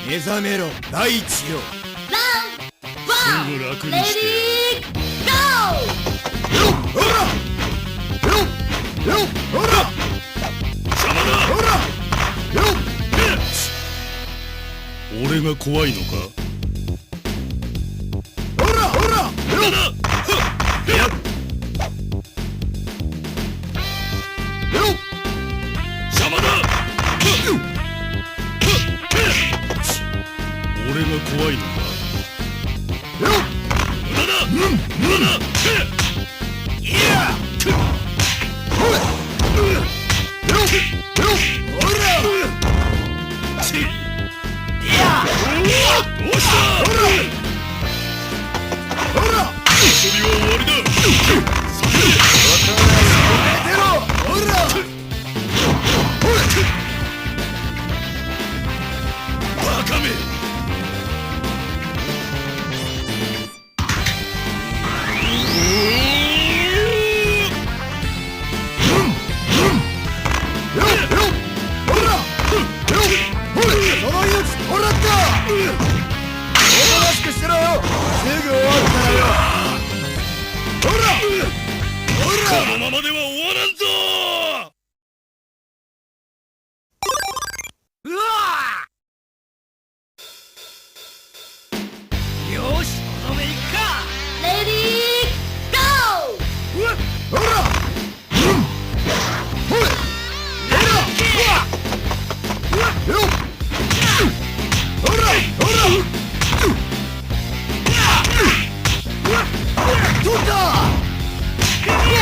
目覚めろ大地よ。ランワン楽にレしてディーゴよっほらよっよっほら邪魔だ。ほらよっ俺が怖いのか。ほらほらよっやっよっ邪魔だ。俺が怖いのか。よっ無駄だ。無駄だ。いやほらよっよっほらちいやどうした。ほらほら遊びは終わりだ。出ろほらバカめ。よっよっほらよっほらその命もらったおとなしくしてろよ。すぐ終わるからよ。ほらほらこのままでは終わらんぞ。うわよしとどめいくか。ーレディーゴほらほらよっほらほら取ったほら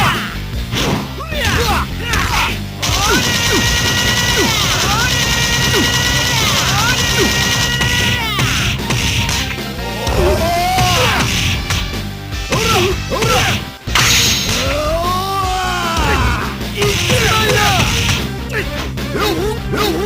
ほらいってないな。よっよっ